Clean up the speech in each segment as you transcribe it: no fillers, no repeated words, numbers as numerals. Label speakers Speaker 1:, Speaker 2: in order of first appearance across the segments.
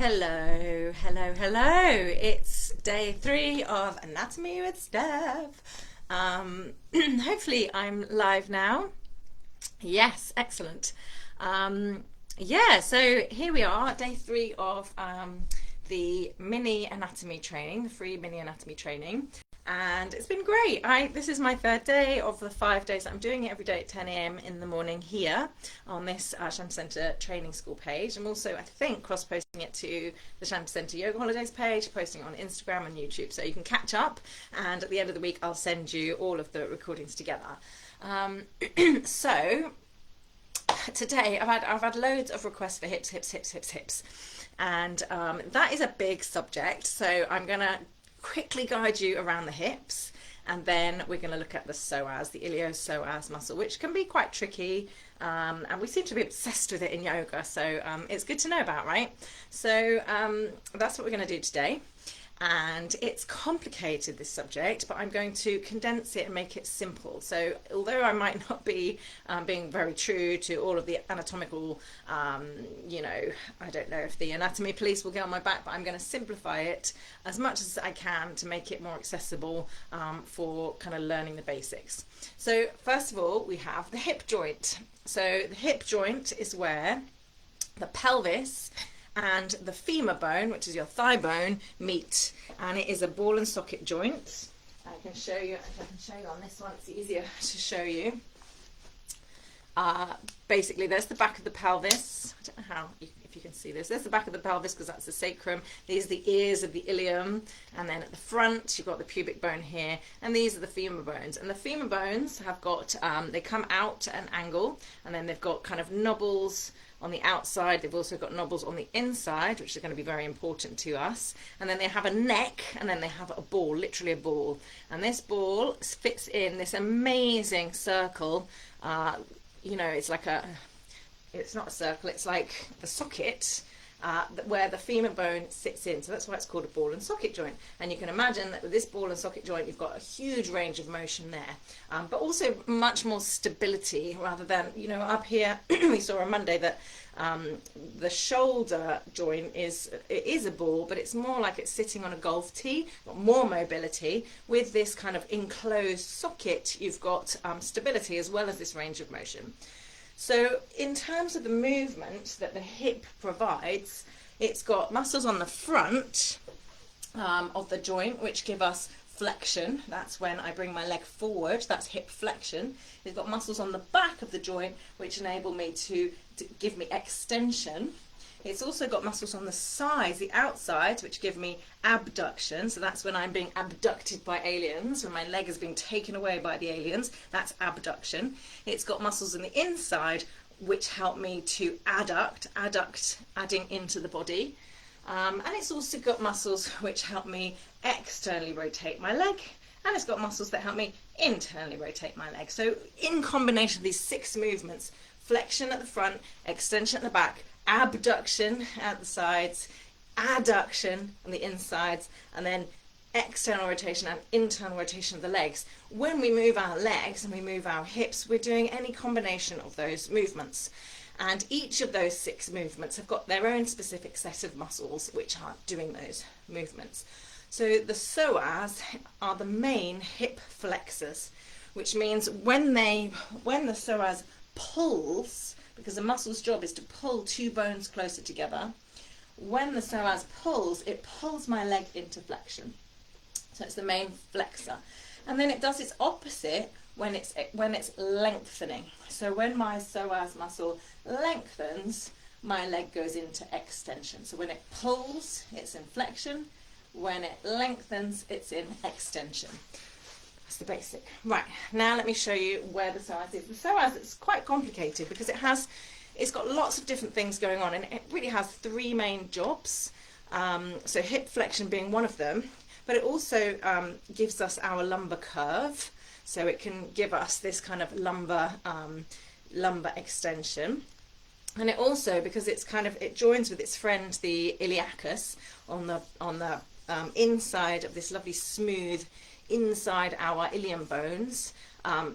Speaker 1: Hello, hello, hello. It's day 3 of Anatomy with Steph. Hopefully I'm live now. Yes, excellent. So here we are, day 3 of the mini anatomy training, the free mini anatomy training. And it's been great. This is my 3rd day of the 5 days that I'm doing it every day at 10 a.m. in the morning here on this Shanti Centre Training School page. I'm also, I think, cross-posting it to the Shanti Centre Yoga Holidays page, posting it on Instagram and YouTube, so you can catch up. And at the end of the week, I'll send you all of the recordings together. So today I've had loads of requests for hips, and that is a big subject. So I'm gonna quickly guide you around the hips, and then we're going to look at the psoas, the iliopsoas muscle, which can be quite tricky, and we seem to be obsessed with it in yoga, so it's good to know about, right? So that's what we're going to do today. And it's complicated, this subject, but I'm going to condense it and make it simple. So although I might not be being very true to all of the anatomical, I don't know if the anatomy police will get on my back, but I'm going to simplify it as much as I can to make it more accessible for kind of learning the basics. So first of all, we have the hip joint. So the hip joint is where the pelvis and the femur bone, which is your thigh bone, meet, and it is a ball and socket joint. I can show you on this one, it's easier to show you. Basically, there's the back of the pelvis. I don't know if you can see this. There's the back of the pelvis because that's the sacrum. These are the ears of the ilium, and then at the front you've got the pubic bone here, and these are the femur bones. And the femur bones have got, they come out at an angle, and then they've got kind of knobbles on the outside. They've also got knobbles on the inside, which are going to be very important to us. And then they have a neck, and then they have a ball, literally a ball. And this ball fits in this amazing circle. It's not a circle, it's like the socket where the femur bone sits in. So that's why it's called a ball and socket joint. And you can imagine that with this ball and socket joint, you've got a huge range of motion there, but also much more stability rather than, up here, we saw on Monday that the shoulder joint is a ball, but it's more like it's sitting on a golf tee, got more mobility. With this kind of enclosed socket, you've got stability as well as this range of motion. So in terms of the movement that the hip provides, it's got muscles on the front of the joint which give us flexion. That's when I bring my leg forward, that's hip flexion. It's got muscles on the back of the joint which enable me to give me extension. It's also got muscles on the sides, the outside, which give me abduction. So that's when I'm being abducted by aliens, when my leg is being taken away by the aliens. That's abduction. It's got muscles on the inside, which help me to adduct, adding into the body. And it's also got muscles which help me externally rotate my leg. And it's got muscles that help me internally rotate my leg. So in combination, these 6 movements, flexion at the front, extension at the back, abduction at the sides, adduction on the insides, and then external rotation and internal rotation of the legs. When we move our legs and we move our hips, we're doing any combination of those movements. And each of those 6 movements have got their own specific set of muscles which are doing those movements. So the psoas are the main hip flexors, which means when the psoas pulls, because the muscle's job is to pull 2 bones closer together. When the psoas pulls, it pulls my leg into flexion. So it's the main flexor. And then it does its opposite when it's lengthening. So when my psoas muscle lengthens, my leg goes into extension. So when it pulls, it's in flexion. When it lengthens, it's in extension. That's the basic. Right, now let me show you where the psoas is. The psoas is quite complicated because it's got lots of different things going on, and it really has 3 main jobs. So hip flexion being one of them, but it also gives us our lumbar curve. So it can give us this kind of lumbar extension. And it also, because it joins with its friend the iliacus on the inside of this lovely smooth inside our ilium bones,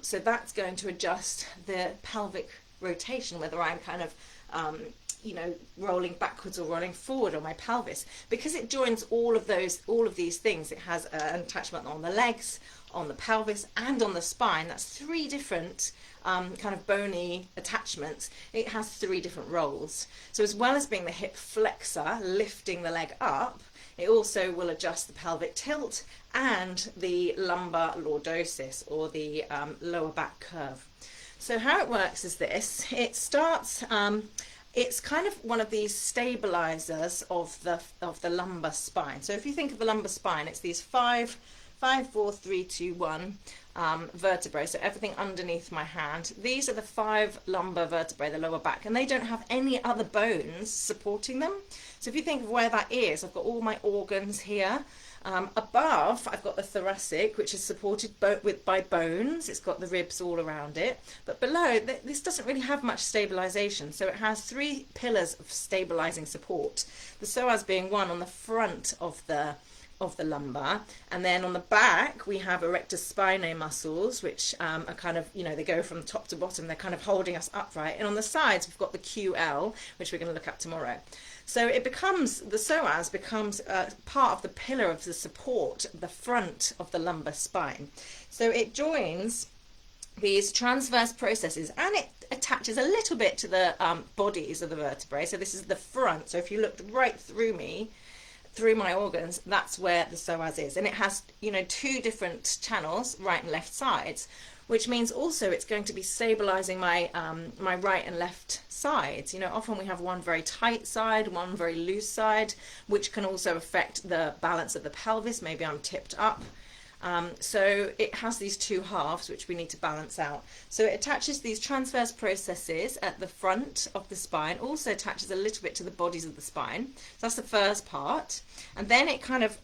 Speaker 1: so that's going to adjust the pelvic rotation, whether I'm kind of you know, rolling backwards or rolling forward on my pelvis. Because it joins all of these things, it has an attachment on the legs, on the pelvis, and on the spine. That's 3 different kind of bony attachments. It has 3 different roles. So as well as being the hip flexor, lifting the leg up, it also will adjust the pelvic tilt and the lumbar lordosis, or the lower back curve. So how it works is this. It starts, it's kind of one of these stabilizers of the lumbar spine. So if you think of the lumbar spine, it's these 5, 4, 3, 2, 1 vertebrae, so everything underneath my hand. These are the 5 lumbar vertebrae, the lower back, and they don't have any other bones supporting them. So if you think of where that is, I've got all my organs here. Above, I've got the thoracic, which is supported by bones. It's got the ribs all around it. But below, this doesn't really have much stabilization. So it has 3 pillars of stabilizing support. The psoas being one on the front of the lumbar, and then on the back we have erector spinae muscles, which are kind of, you know, they go from top to bottom. They're kind of holding us upright. And on the sides we've got the QL, which we're going to look at tomorrow. So the psoas becomes part of the pillar of the support, the front of the lumbar spine. So it joins these transverse processes, and it attaches a little bit to the bodies of the vertebrae. So this is the front. So if you looked right through me, through my organs, that's where the psoas is. And it has, you know, 2 different channels, right and left sides, which means also it's going to be stabilizing my my right and left sides. You know, often we have one very tight side, one very loose side, which can also affect the balance of the pelvis. Maybe I'm tipped up. So it has these 2 halves which we need to balance out. So it attaches these transverse processes at the front of the spine, also attaches a little bit to the bodies of the spine. So that's the first part. And then it kind of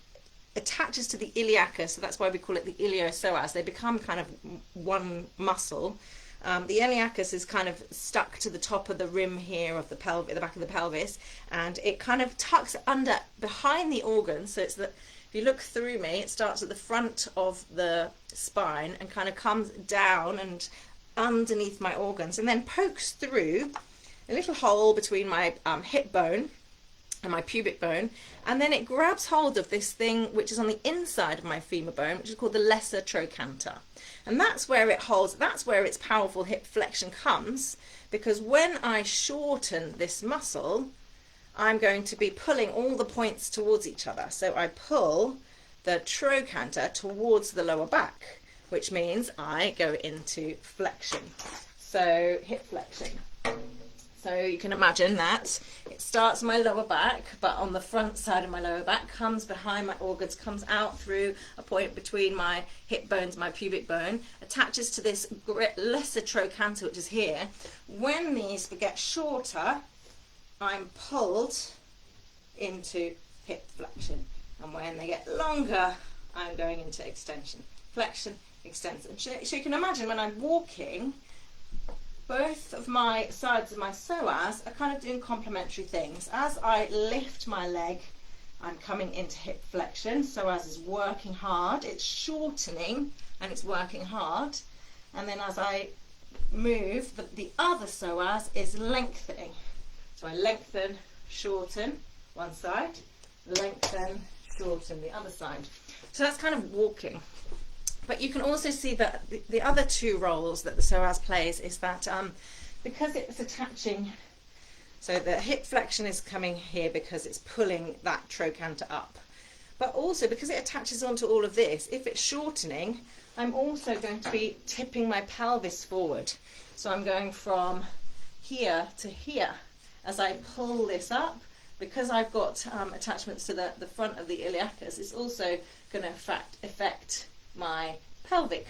Speaker 1: attaches to the iliacus, so that's why we call it the iliopsoas. They become kind of one muscle. The iliacus is kind of stuck to the top of the rim here of the pelvis, the back of the pelvis, and it kind of tucks under behind the organ. So it's that if you look through me, it starts at the front of the spine and kind of comes down and underneath my organs, and then pokes through a little hole between my hip bone and my pubic bone, and then it grabs hold of this thing which is on the inside of my femur bone, which is called the lesser trochanter. And that's where it holds, that's where its powerful hip flexion comes, because when I shorten this muscle, I'm going to be pulling all the points towards each other. So I pull the trochanter towards the lower back, which means I go into flexion. So hip flexion. So you can imagine that it starts my lower back, but on the front side of my lower back, comes behind my organs, comes out through a point between my hip bones, my pubic bone, attaches to this lesser trochanter, which is here. When these get shorter, I'm pulled into hip flexion. And when they get longer, I'm going into extension. Flexion, extension. So you can imagine when I'm walking, both of my sides of my psoas are kind of doing complementary things. As I lift my leg, I'm coming into hip flexion. Psoas is working hard, it's shortening and it's working hard. And then as I move, the other psoas is lengthening. So I lengthen, shorten one side, lengthen, shorten the other side. So that's kind of walking. But you can also see that the other 2 roles that the psoas plays is that because it's attaching, so the hip flexion is coming here because it's pulling that trochanter up. But also because it attaches onto all of this, if it's shortening, I'm also going to be tipping my pelvis forward. So I'm going from here to here. As I pull this up, because I've got attachments to the front of the iliacus, it's also going to affect my pelvic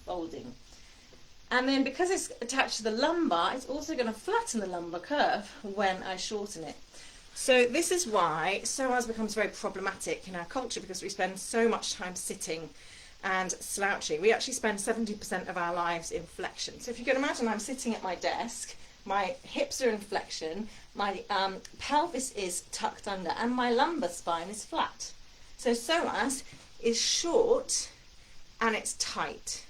Speaker 1: folding. And then because it's attached to the lumbar, it's also going to flatten the lumbar curve when I shorten it. So this is why psoas becomes very problematic in our culture, because we spend so much time sitting and slouching. We actually spend 70% of our lives in flexion. So if you can imagine, I'm sitting at my desk, my hips are in flexion, my pelvis is tucked under, and my lumbar spine is flat. So psoas is short and it's tight.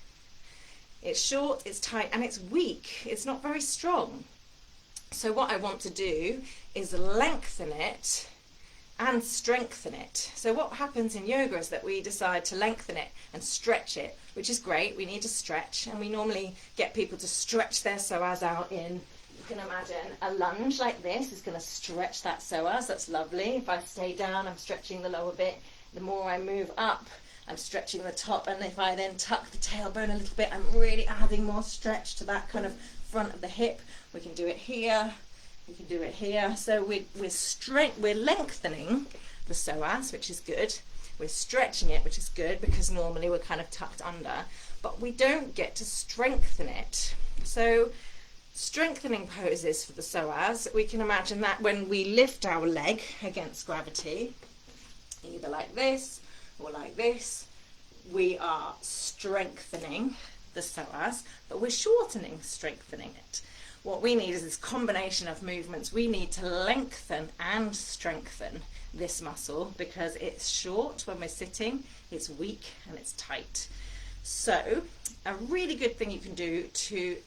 Speaker 1: It's short, it's tight, and it's weak. It's not very strong. So what I want to do is lengthen it and strengthen it. So what happens in yoga is that we decide to lengthen it and stretch it, which is great. We need to stretch, and we normally get people to stretch their psoas out in, you can imagine a lunge like this is going to stretch that psoas. That's lovely. If I stay down, I'm stretching the lower bit. The more I move up, I'm stretching the top, and if I then tuck the tailbone a little bit, I'm really adding more stretch to that kind of front of the hip. We can do it here, we can do it here. So we're lengthening the psoas, which is good. We're stretching it, which is good, because normally we're kind of tucked under, but we don't get to strengthen it. So strengthening poses for the psoas, we can imagine that when we lift our leg against gravity, either like this or like this, we are strengthening the psoas, but we're strengthening it. What we need is this combination of movements. We need to lengthen and strengthen this muscle because it's short when we're sitting, it's weak and it's tight. So a really good thing you can do to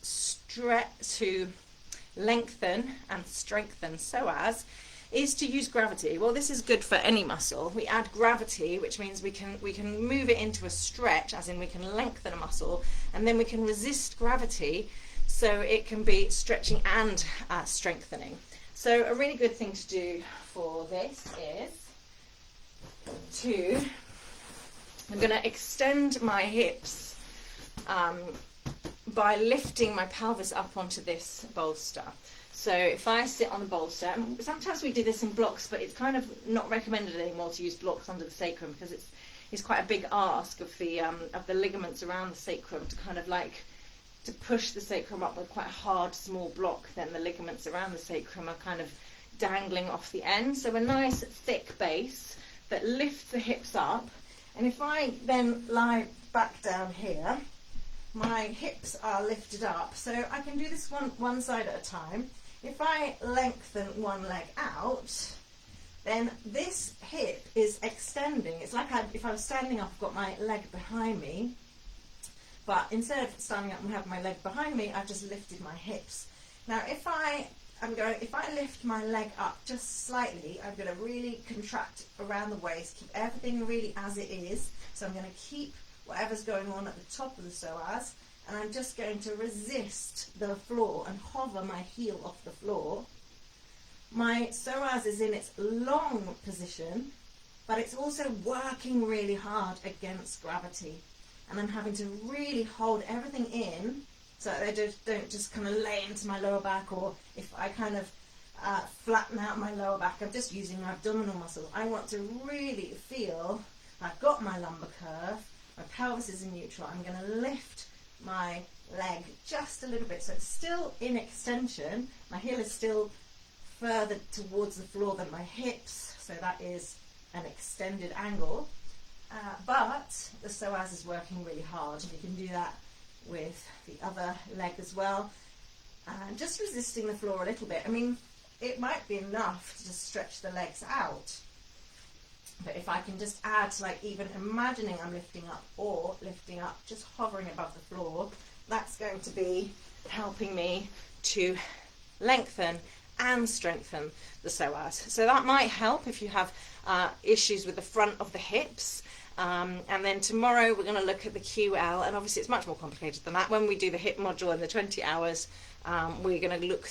Speaker 1: lengthen and strengthen psoas is to use gravity. Well, this is good for any muscle. We add gravity, which means we can move it into a stretch, as in we can lengthen a muscle, and then we can resist gravity, so it can be stretching and strengthening. So a really good thing to do for this is I'm going to extend my hips by lifting my pelvis up onto this bolster. So if I sit on the bolster, and sometimes we do this in blocks, but it's kind of not recommended anymore to use blocks under the sacrum because it's quite a big ask of the ligaments around the sacrum to kind of like to push the sacrum up with quite a hard small block. Then the ligaments around the sacrum are kind of dangling off the end. So a nice thick base that lifts the hips up. And if I then lie back down here, my hips are lifted up. So I can do this one side at a time. If I lengthen one leg out, then this hip is extending. It's like if I was standing up, I've got my leg behind me, but instead of standing up and having my leg behind me, I've just lifted my hips. Now if I lift my leg up just slightly, I'm going to really contract around the waist, keep everything really as it is. So I'm going to keep whatever's going on at the top of the psoas, and I'm just going to resist the floor and hover my heel off the floor. My psoas is in its long position, but it's also working really hard against gravity. And I'm having to really hold everything in so that they don't just kind of lay into my lower back, or if I kind of flatten out my lower back, I'm just using my abdominal muscles. I want to really feel I've got my lumbar curve, my pelvis is in neutral. I'm going to lift my leg just a little bit, so it's still in extension. My heel is still further towards the floor than my hips, so that is an extended angle. But the psoas is working really hard. You can do that with the other leg as well. And just resisting the floor a little bit. I mean, it might be enough to just stretch the legs out. But if I can just add, like even imagining I'm lifting up or lifting up, just hovering above the floor, that's going to be helping me to lengthen and strengthen the psoas. So that might help if you have issues with the front of the hips. And then tomorrow we're going to look at the QL, and obviously it's much more complicated than that. When we do the hip module in the 20 hours, we're going to look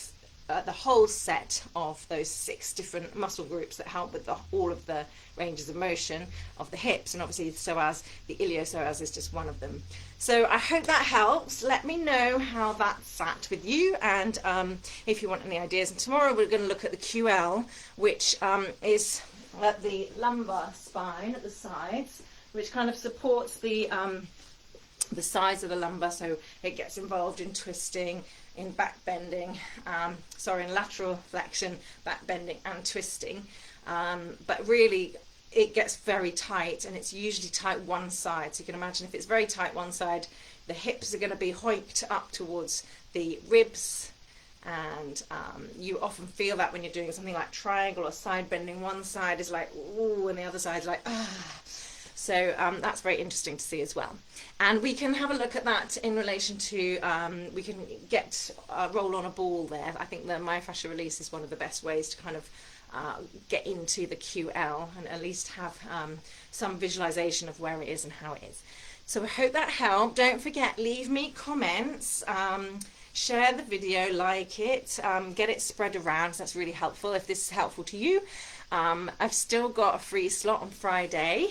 Speaker 1: at the whole set of those 6 different muscle groups that help with all of the ranges of motion of the hips, and obviously the psoas, the iliopsoas is just one of them. So I hope that helps. Let me know how that sat with you, and if you want any ideas. And tomorrow we're going to look at the QL, which is at the lumbar spine at the sides, which kind of supports the sides of the lumbar, so it gets involved in twisting, in back bending, in lateral flexion, back bending and twisting. But really it gets very tight, and it's usually tight one side. So you can imagine if it's very tight one side, the hips are going to be hoiked up towards the ribs, and you often feel that when you're doing something like triangle or side bending. One side is like ooh, and the other side is like ah. So that's very interesting to see as well. And we can have a look at that in relation to, we can get roll on a ball there. I think the myofascial release is one of the best ways to kind of get into the QL and at least have some visualization of where it is and how it is. So I hope that helped. Don't forget, leave me comments, share the video, like it, get it spread around, so that's really helpful if this is helpful to you. I've still got a free slot on Friday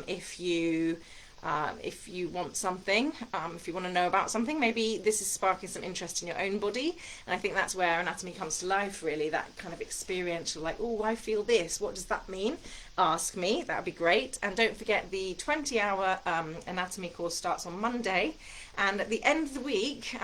Speaker 1: if you want something, if you want to know about something. Maybe this is sparking some interest in your own body, and I think that's where anatomy comes to life, really, that kind of experiential, like, oh, I feel this, what does that mean? Ask me, that would be great. And don't forget, the 20-hour anatomy course starts on Monday, and at the end of the week,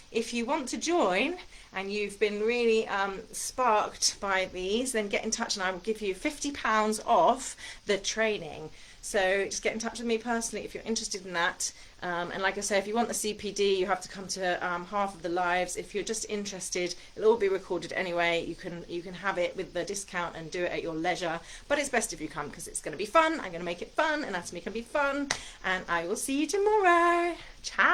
Speaker 1: if you want to join and you've been really sparked by these, then get in touch and I will give you £50 off the training. So just get in touch with me personally if you're interested in that. And like I say, if you want the CPD, you have to come to half of the lives. If you're just interested, it'll all be recorded anyway. You can have it with the discount and do it at your leisure. But it's best if you come because it's going to be fun. I'm going to make it fun. Anatomy can be fun. And I will see you tomorrow. Ciao.